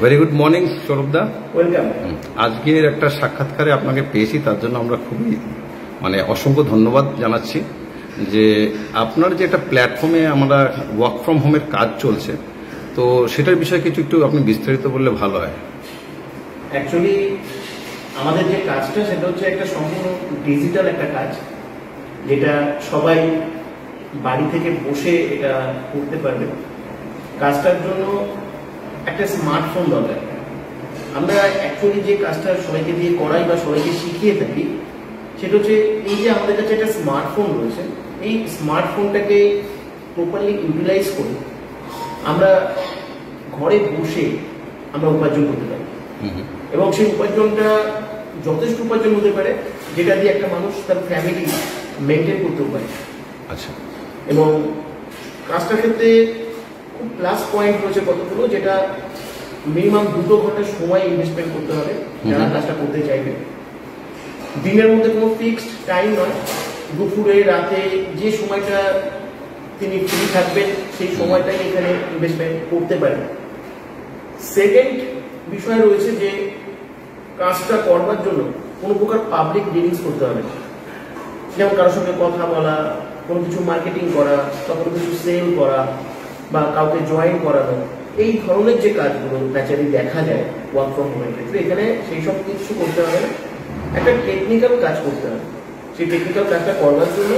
Very good morning সৌরভদা, welcome. আজকের একটা সাক্ষাৎকারে আপনাকে পেয়েছি, তার জন্য আমরা খুবই অসংখ্য ধন্যবাদ জানাচ্ছি যে আপনার যে একটা প্ল্যাটফর্মে আমরা ওয়ার্ক ফ্রম হোমের কাজ চলছে, তো সেটার বিষয়ে কিছু একটু আপনি বিস্তারিত বললে ভালো হয়। অ্যাকচুয়ালি আমাদের যে কাজটা সেটা হচ্ছে একটা সম্পূর্ণ ডিজিটাল একটা কাজ, যেটা সবাই বাড়ি থেকে বসে এটা করতে পারবে। কাজটার জন্য একটা স্মার্টফোন দরকার। আমরা অ্যাকচুয়ালি যে কাজটা সবাইকে দিয়ে করাই বা সবাইকে শিখিয়ে থাকি সেটা হচ্ছে এই যে আমাদের কাছে একটা স্মার্টফোন রয়েছে, এই স্মার্টফোনটাকে প্রপারলি ইউটিলাইজ করে আমরা ঘরে বসে আমরা উপার্জন করতে পারি, এবং সেই উপার্জনটা যথেষ্ট উপার্জন হতে পারে যেটা দিয়ে একটা মানুষ তার ফ্যামিলি মেনটেন করতেও পারে। আচ্ছা, এবং কাজটার ক্ষেত্রে খুব প্লাস পয়েন্ট রয়েছে কতগুলো, যেটা মিনিমাম 2 ঘন্টা সময় ইনভেস্টমেন্ট করতে হবে যারা কাজটা করতে চাইবে। দিনের মধ্যে কোনো ফিক্সড টাইম নয়, দুপুরে রাতে যে সময়টা তিনি ফ্রি থাকবেন সেই সময়টাই এখানে ইনভেস্টমেন্ট করতে পারেন। সেকেন্ড বিষয় রয়েছে যে কাজটা করবার জন্য কোনো প্রকার পাবলিক ডিলিংস করতে হবে, যেমন কারোর সঙ্গে কথা বলা, কোনো কিছু মার্কেটিং করা, বা কোনো কিছু সেল করা, বা কাউকে জয়েন করানো, এই ধরনের যে কাজগুলো ন্যাচারালি দেখা যায় ওয়ার্ক ফ্রম হোমের ক্ষেত্রে, এখানে সেই সব কিছু করতে হবে না, একটা টেকনিক্যাল কাজ করতে হবে। সেই টেকনিক্যাল কাজটা করবার জন্য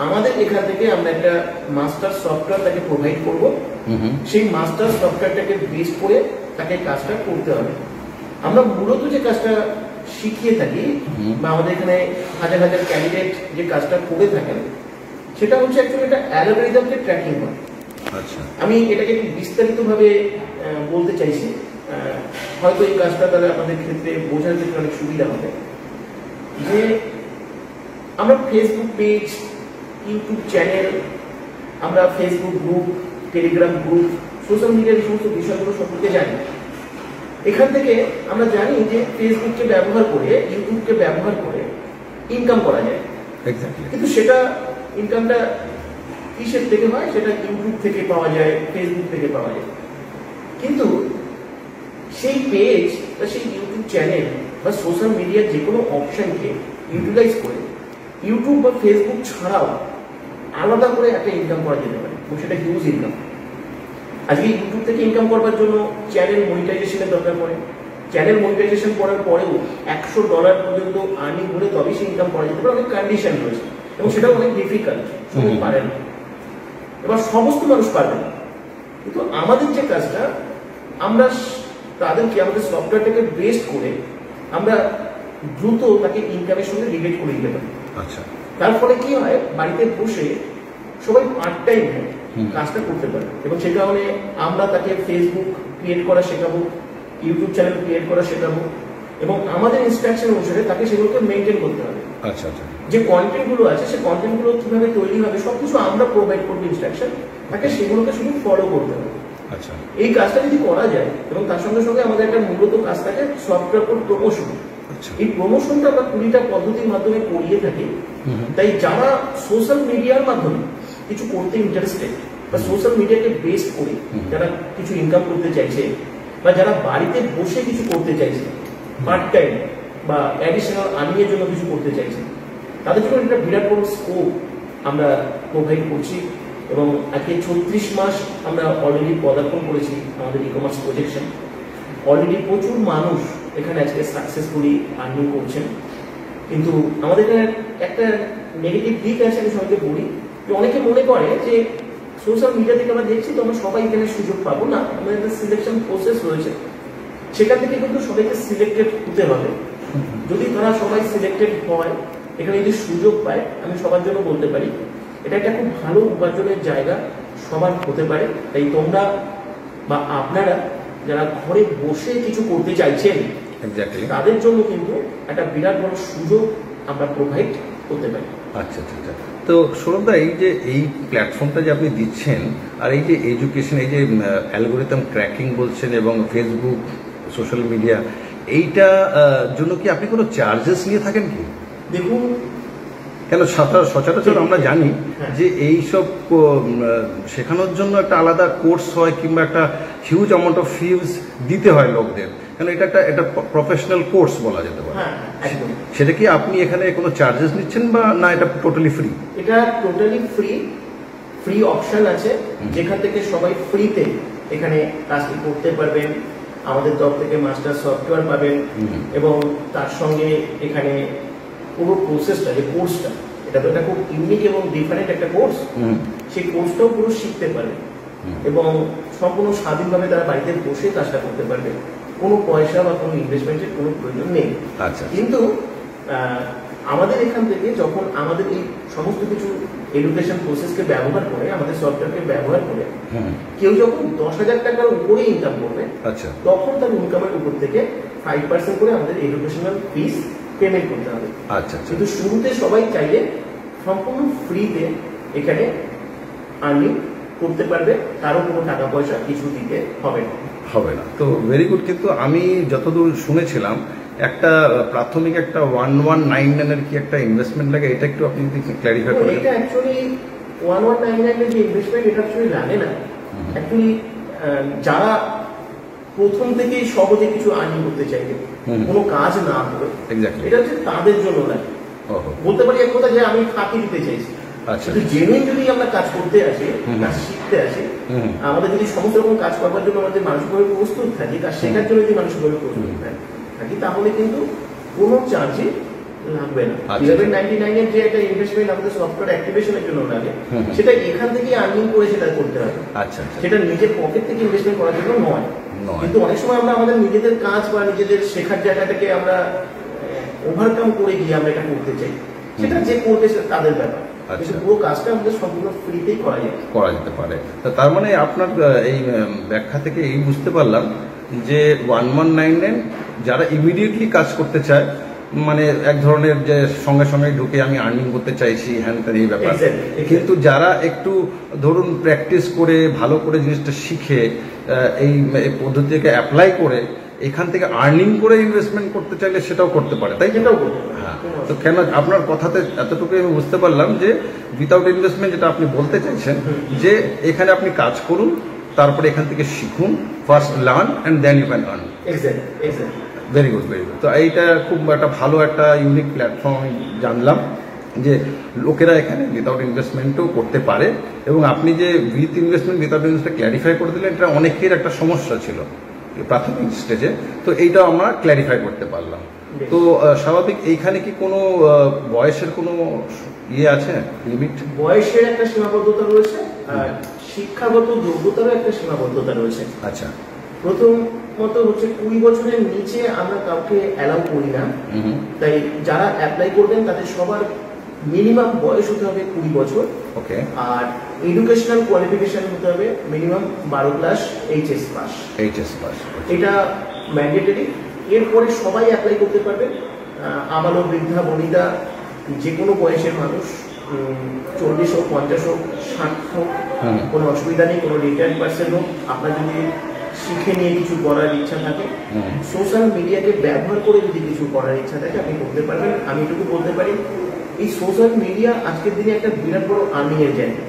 আমাদের এখান থেকে আমরা একটা মাস্টার সফটওয়্যার তাকে প্রোভাইড করব। সেই মাস্টার সফটওয়্যারটাকে বেস করে তাকে কাজটা করতে হবে। আমরা মূলত যে কাজটা শিখিয়ে থাকি বা আমাদের এখানে হাজার হাজার ক্যান্ডিডেট যে কাজটা করে থাকেন, সেটা হচ্ছে অ্যাকচুয়ালি একটা অ্যালগরিদমকে ট্র্যাকিং হয়। আচ্ছা, আমি এটাকে একটু বিস্তারিতভাবে বলতে চাইছি, হয়তো এই কাজটা তাহলে আপনাদের ক্ষেত্রে বোঝার ক্ষেত্রে অনেক সুবিধা হবে। যে আমরা ফেসবুক পেজ, ইউটিউব চ্যানেল, আমরা Facebook group, Telegram group, social মিডিয়ার এই সমস্ত বিষয়গুলো সম্পর্কে জানি। এখান থেকে আমরা জানি যে ফেসবুককে ব্যবহার করে, ইউটিউবকে ব্যবহার করে ইনকাম করা যায়। কিন্তু সেটা ইনকামটা কিসের থেকে হয়? সেটা ইউটিউব থেকে পাওয়া যায়, ফেসবুক থেকে পাওয়া যায়। কিন্তু সেই পেজ বা সেই ইউটিউব চ্যানেল বা সোশ্যাল মিডিয়ার যে কোনো অপশনকে ইউটিলাইজ করে ইউটিউব বা ফেসবুক ছাড়াও আলাদা করে একটা ইনকাম করা যেতে পারে, এবং সেটা হিউজ ইনকাম। আজকে ইউটিউব থেকে ইনকাম করবার জন্য চ্যানেল মনিটাইজেশনের দরকার পড়ে। চ্যানেল মনিটাইজেশন করার পরেও $100 পর্যন্ত আর্নিং হলে তবেই সে ইনকাম করা যেতে পারে। অনেক কন্ডিশন রয়েছে এবং সেটা অনেক ডিফিকাল্ট, সবাই পারে না। এবার সমস্ত মানুষ পারবে না, কিন্তু আমাদের যে কাজটা, আমরা তাদেরকে আমাদের সফটওয়্যারটাকে বেস্ট করে আমরা দ্রুত তাকে ইনকামের সঙ্গে রিলেট করে দিতে পারি। আচ্ছা, তার ফলে কি হয়, বাড়িতে বসে সবাই পার্ট টাইম কাজটা করতে পারে। এবং সে কারণে আমরা তাকে ফেসবুক ক্রিয়েট করা শেখাবো, ইউটিউব চ্যানেল ক্রিয়েট করা শেখাবো, এবং আমাদের ইনস্ট্রাকশন অনুসারে তাকে সেগুলোকে মেনটেন করতে হবে। আচ্ছা আচ্ছা, যে কন্টেন্ট গুলো আছে সে কন্টেন্ট গুলো কিভাবে তৈরি হবে সবকিছু আমরা প্রোভাইড করবো ইনস্ট্রাকশন, তাকে সেগুলোকে শুধু ফলো করতে হবে। আচ্ছা, এই কাজটা যদি করা যায়, এবং তার সঙ্গে সঙ্গে আমাদের একটা মূলত কাজ থাকে সফটওয়্যার প্রমোশন। এই প্রমোশনটা আমরা 20টা পদ্ধতির মাধ্যমে করিয়ে থাকি। তাই যারা সোশ্যাল মিডিয়ার মাধ্যমে কিছু করতে ইন্টারেস্টেড বা সোশ্যাল মিডিয়াকে বেস করে যারা কিছু ইনকাম করতে চাইছে, বা যারা বাড়িতে বসে কিছু করতে চাইছে পার্ট টাইম বা অ্যাডিশনাল আর্নিংয়ের জন্য কিছু করতে চাইছে, তাদের জন্য একটা বিরাট বড় স্কোপ আমরা প্রোভাইড করছি। এবং আজকে 36 মাস আমরা অলরেডি পদার্পণ করেছি আমাদের ই কমার্স প্রজেকশন। অলরেডি প্রচুর মানুষ এখানে আজকে সাকসেসফুলি আর্নিং করছেন। কিন্তু আমাদের এখানে একটা নেগেটিভ দিক আছে, আমি সবাইকে বলি যে অনেকে মনে করে যে সোশ্যাল মিডিয়া থেকে আমরা দেখছি তো আমরা সবাই এখানে সুযোগ পাবো না, আমাদের একটা সিলেকশন প্রসেস রয়েছে, সেখান থেকে কিন্তু সবাইকে সিলেক্টেড হতে হবে। যদি তারা সবাই সিলেক্টেড হয়, এখানে যদি সুযোগ পায়, আমি সবার জন্য বলতে পারি এটা একটা খুব ভালো উপার্জনের জায়গা সবার হতে পারে। তাই তোমরা বা আপনারা যারা ঘরে বসে কিছু করতে চাইছেন, তাদের জন্য কিন্তু একটা বিরাট বড় সুযোগ আমরা প্রোভাইড করতে পারি। আচ্ছা আচ্ছা, তো সৌরভদা, এই যে এই প্ল্যাটফর্মটা যে আপনি দিচ্ছেন, আর এই যে এডুকেশন, এই যে অ্যালগোরিদম ট্র্যাকিং বলছেন, এবং ফেসবুক সোশ্যাল মিডিয়া, এইটা জন্য কি আপনি কোনো চার্জেস নিয়ে থাকেন কি? দেখুন, কেন সচরাচর আমরা জানি যে এইসব শেখানোর জন্য একটা আলাদা কোর্স হয় কিংবা একটা হিউজ অ্যামাউন্ট অফ ফিজ দিতে হয় লোকদের, কেন এটা একটা প্রফেশনাল কোর্স বলা যেতে পারে। সেটা কি আপনি এখানে কোনো চার্জেস নিচ্ছেন বা না এটা টোটালি ফ্রি? এটা টোটালি ফ্রি অপশন আছে, যেখান থেকে সবাই ফ্রিতে এখানে কাজটি করতে পারবেন। আমাদের তরফ থেকে মাস্টার সফটওয়্যার পাবেন এবং তার সঙ্গে এখানে পুরো প্রসেসটা, যে কোর্সটা, এটা তো একটা খুব ইউনিক এবং ডিফারেন্ট একটা কোর্স, সেই কোর্সটাও পুরো শিখতে পারবে এবং সম্পূর্ণ স্বাধীনভাবে তারা বাড়িতে বসে কাজটা করতে পারবে। কোনো পয়সা বা কোনো ইনভেস্টমেন্টের কোনো প্রয়োজন নেই। কিন্তু আমাদের এখান থেকে যখন আমাদের এই সমস্ত কিছু এডুকেশন প্রসেসকে ব্যবহার করে, আমাদের সফটওয়্যারকে ব্যবহার করে কেউ যখন 10,000 টাকার উপরে ইনকাম করবে, তখন তার ইনকামের উপর থেকে 5% করে আমাদের এডুকেশনাল ফিস পেমেন্ট করতে হবে। কিন্তু শুরুতে সবাই চাইলে সম্পূর্ণ ফ্রিতে এখানে আর্নিং করতে পারবে, কারো কোনো টাকা পয়সা কিছু দিতে হবে না। তো ভেরি গুড। কিন্তু আমি যতদূর শুনেছিলাম একটা প্রাথমিক একটা 1199 এর কি একটা ইনভেস্টমেন্ট লাগে, এটা একটু আপনি যদি ক্ল্যারিফাই করেন। এটা অ্যাকচুয়ালি 1199 এর যে ইনভেস্টমেন্ট, এটা অ্যাকচুয়ালি লাগে না। অ্যাকচুয়ালি যারা প্রথম থেকেই সহজে কিছু আর্নিং করতে চাইবে, কোনো কাজ না করে, এটা হচ্ছে তাদের জন্য লাগে। বলতে পারি এক কথা যে আমি ফাঁকি দিতে চাইছি। কিন্তু জেনুইন যদি আমরা কাজ করতে আসি, কাজ শিখতে আসি, আমাদের যদি সমস্ত রকম কাজ করবার জন্য আমাদের মানসিকভাবে প্রস্তুত থাকি, কাজ শেখার জন্য যদি মানসিকভাবে প্রস্তুত থাকি, তাহলে কিন্তু কোনো চার্জই লাগবে না। 1199 এর যে একটা ইনভেস্টমেন্ট আমাদের সফটওয়্যার অ্যাক্টিভেশনের জন্য লাগে, সেটা এখান থেকে আর্নিং করে সেটা করতে হবে। সেটা নিজের পকেট থেকে ইনভেস্টমেন্ট করার জন্য নয়। কিন্তু অনেক সময় আমরা আমাদের নিজেদের কাজ বা নিজেদের শেখার জায়গাটাকে আমরা ওভারকাম করে গিয়ে আমরা এটা করতে চাই, সেটা যে করবে সেটা তাদের ব্যাপার। পুরো কাজটা আমাদের সম্পূর্ণ ফ্রিতেই করা যেতে পারে। তার মানে আপনার এই ব্যাখ্যা থেকে এই বুঝতে পারলাম যে 1199 যারা ইমিডিয়েটলি কাজ করতে চায়, মানে এক ধরনের যে সঙ্গে সঙ্গে ঢুকে আমি আর্নিং করতে চাইছি, হ্যান এই ব্যাপার। কিন্তু যারা একটু ধরুন প্র্যাকটিস করে ভালো করে জিনিসটা শিখে এই পদ্ধতিকে অ্যাপ্লাই করে এখান থেকে আর্নিং করে ইনভেস্টমেন্ট করতে চাইলে সেটাও করতে পারে, তাই? হ্যাঁ। তো কেন আপনার কথাতে এতটুকু আমি বুঝতে পারলাম যে উইথাউট ইনভেস্টমেন্ট, যেটা আপনি বলতে চাইছেন যে এখানে আপনি কাজ করুন, তারপরে এখান থেকে শিখুন, first learn and then you can earn. Very good. তো এইটা খুব একটা ভালো একটা ইউনিক প্ল্যাটফর্ম আমি জানলাম যে লোকেরা এখানে উইথাউট ইনভেস্টমেন্টও করতে পারে, এবং আপনি যে with investment without investment clarify করে দিলেন, এটা অনেকের একটা সমস্যা ছিল প্রাথমিক স্টেজে, তো এইটাও আমরা ক্ল্যারিফাই করতে পারলাম। তো স্বাভাবিক এইখানে কি কোনো বয়সের কোনো ইয়ে আছে, লিমিট? বয়সের একটা সীমাবদ্ধতা রয়েছে, আর শিক্ষাগত যোগ্যতারও একটা সীমাবদ্ধতা রয়েছে। প্রথমত হচ্ছে 20 বছরের নিচে আমরা কাউকে অ্যালাউ করি না। তাই যারা অ্যাপ্লাই করবেন তাদের সবার মিনিমাম বয়স হতে হবে 20 বছর। আর এডুকেশনাল কোয়ালিফিকেশন হতে হবে মিনিমাম 12 ক্লাস এইচএস পাস। এটা ম্যান্ডেটরি। এরপরে সবাই অ্যাপ্লাই করতে পারবে, আবালো, বৃদ্ধা, বনিতা, যে কোনো বয়সের মানুষ, 40 হোক, 50 হোক, 60 হোক, কোনো অসুবিধা নেই। কোনো রিটায়ার্ড পার্সন হোক, আপনার যদি শিখে নিয়ে কিছু করার ইচ্ছা থাকে, সোশ্যাল মিডিয়াকে ব্যবহার করে যদি কিছু করার ইচ্ছা থাকে, আপনি করতে পারবেন। আমি এটুকু বলতে পারি, এই সোশ্যাল মিডিয়া আজকের দিনে একটা বিরাট বড় আর্নিং এর জায়গা।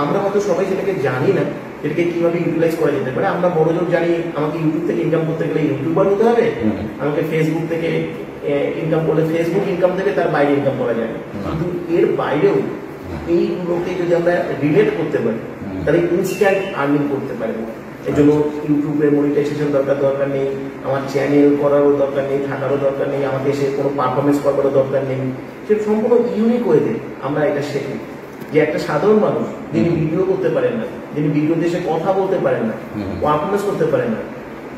আমরা হয়তো সবাই সেটাকে জানি না, এটাকে কিভাবে ইউটিলাইজ করা যেতে পারে। আমরা বড়জোর জানি আমাকে ইউটিউব থেকে ইনকাম করতে গেলে ইউটিউবার হতে হবে, আমাকে ফেসবুক থেকে ইনকাম করলে ফেসবুক ইনকাম থেকে তার বাইরে ইনকাম করা যায় না। কিন্তু এর বাইরেও এইগুলোকে যদি আমরা রিলেট করতে পারি, তাহলে ইনস্ট্যান্ট আর্নিং করতে পারবো। এই জন্য ইউটিউবের মনিটাইজেশন দরকার নেই, আমার চ্যানেল করারও দরকার নেই, থাকারও দরকার নেই, আমাকে এসে কোনো পারফরমেন্স করবারও দরকার নেই। সে সম্পূর্ণ ইউনিক ওয়েতে আমরা এটা শিখি যে একটা সাধারণ মানুষ যিনি ভিডিও করতে পারেন না, যিনি ভিডিওতে এসে কথা বলতে পারেন না, পারফরমেন্স করতে পারেন না,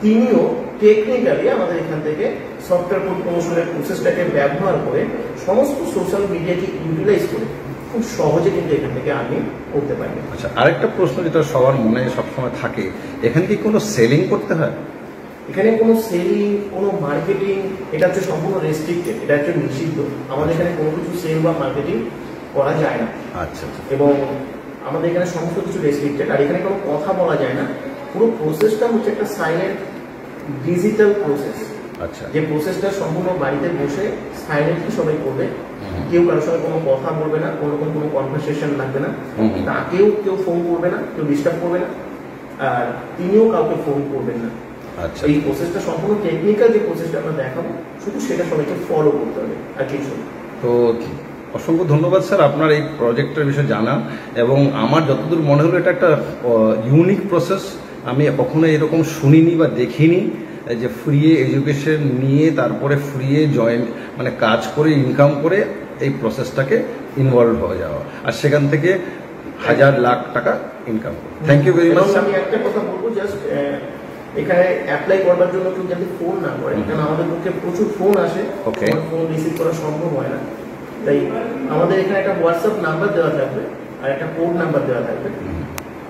তিনিও টেকনিক্যালি আমাদের এখান থেকে সফটওয়্যার প্রমোশনের প্রসেসটাকে ব্যবহার করে সমস্ত সোশ্যাল মিডিয়াকে ইউটিলাইজ করে খুব সহজে কিন্তু এখান থেকে আর্নিং করতে পারবে। আচ্ছা, আরেকটা প্রশ্ন যেটা সবার মনে সবসময় থাকে, এখানে কি কোনো সেলিং করতে হয়? এখানে কোনো সেলিং, কোনো মার্কেটিং, এটা হচ্ছে সম্পূর্ণ রেস্ট্রিক্টেড, এটা হচ্ছে নিষিদ্ধ। আমাদের এখানে কোনো কিছু সেল বা মার্কেটিং করা যায় না। আচ্ছা। এবং আমাদের এখানে সমস্ত কিছু রেস্ট্রিক্টেড, আর এখানে কোনো কথা বলা যায় না। পুরো প্রসেসটা হচ্ছে একটা সাইলেন্ট ডিজিটাল প্রসেস। আচ্ছা। যে প্রসেসটা সম্পূর্ণ বাড়িতে বসে সাইলেন্টলি সবাই করবে, কেউ কারোর সঙ্গে কোনো কথা বলবে না, কোনো রকম কোনো কনভারসেশন লাগবে না, তাকেও কেউ ফোন করবে না, কেউ ডিস্টার্ব করবে না, আর তিনিও কাউকে ফোন করবেন না। আচ্ছা। এই প্রসেসটা সম্পূর্ণ টেকনিক্যাল যে প্রসেসটা আমরা দেখাবো, শুধু সেটা সবাইকে ফলো করতে হবে আর কিছু। তো অসংখ্য ধন্যবাদ স্যার আপনার এই প্রজেক্টের বিষয়ে জানা, এবং আমার যতদূর মনে হলো এটা একটা ইউনিক প্রসেস। আমি কখনো এরকম শুনিনি বা দেখিনি যে ফ্রি এডুকেশন নিয়ে তারপরে ফ্রি জয়েন মানে কাজ করে ইনকাম করে এই প্রসেসটাকে ইনভলভ হয়ে যাওয়া, আর সেখান থেকে হাজার লাখ টাকা income. Thank you very much. আমি একটা কথা বলবো, জাস্ট এখানে অ্যাপ্লাই করবার জন্য কেউ যাতে ফোন না করে, কারণ আমাদের পক্ষে প্রচুর ফোন আসে, ফোন রিসিভ করা সম্ভব হয় না। তাই আমাদের এখানে একটা হোয়াটসঅ্যাপ নাম্বার দেওয়া থাকবে আর একটা কোড নাম্বার দেওয়া থাকবে।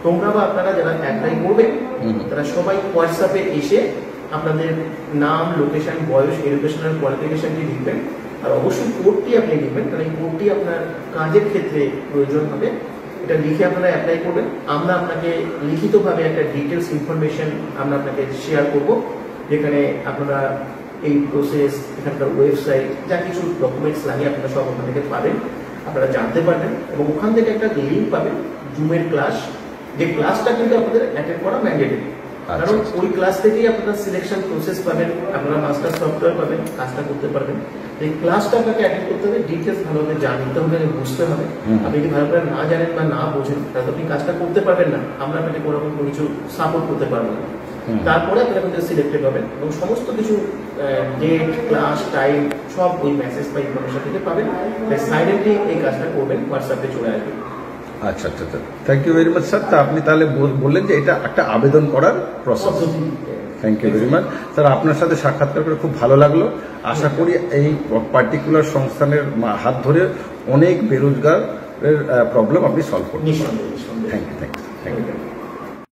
তোমরা বা আপনারা যারা অ্যাপ্লাই করবে তারা সবাই হোয়াটসঅ্যাপে এসে আপনাদের নাম, লোকেশন, বয়স, এডুকেশনাল কোয়ালিফিকেশনটি লিখবেন, আর অবশ্যই কোডটি আপনি লিখবেন, কারণ এই কোডটি আপনার কাজের ক্ষেত্রে প্রয়োজন হবে। এটা লিখে আপনারা অ্যাপ্লাই করবেন। আমরা আপনাকে লিখিতভাবে একটা ডিটেলস ইনফরমেশন আমরা আপনাকে শেয়ার করব, যেখানে আপনারা এই প্রসেস, এখানকার ওয়েবসাইট, যা কিছু ডকুমেন্টস লাগে আপনারা সব ওখান থেকে পাবেন, আপনারা জানতে পারবেন। এবং ওখান থেকে একটা লিঙ্ক পাবেন জুমের ক্লাস, যে ক্লাসটা কিন্তু আপনাদের অ্যাটেন্ড করা ম্যান্ডেটরি, কারণ ওই ক্লাস থেকেই আপনারা সিলেকশন প্রসেস পাবেন, আপনারা মাস্টার সফটওয়্যার পাবেন, কাজটা করতে পারবেন। এই ক্লাসটা আপনাকে অ্যাটেন্ড করতে হবে, ডিটেলস ভালোভাবে জানতে হবে, বুঝতে হবে। আপনি যদি ভালো করে না জানেন বা না বোঝেন তাহলে আপনি কাজটা করতে পারবেন না, আমরা আপনাকে কোনো রকম কিছু সাপোর্ট করতে পারবো না। তারপরে আপনারা কিন্তু সিলেক্টেড হবেন এবং সমস্ত কিছু ডেট, ক্লাস, টাইম সব ওই মেসেজ বা ইনফরমেশন থেকে পাবেন। তাই সাইলেন্টলি এই কাজটা করবেন, হোয়াটসঅ্যাপে চলে আসবেন। আচ্ছা আচ্ছা আচ্ছা, thank you very much sir. তা আপনি তাহলে বললেন যে এটা একটা আবেদন করার process. Thank you very much sir, আপনার সাথে সাক্ষাৎকার করে খুব ভালো লাগলো। আশা করি এই পার্টিকুলার সংস্থানের হাত ধরে অনেক বেরোজগারের প্রবলেম আপনি সলভ করবেন। নিঃসন্দেহে। Thank you, thank you, thank you.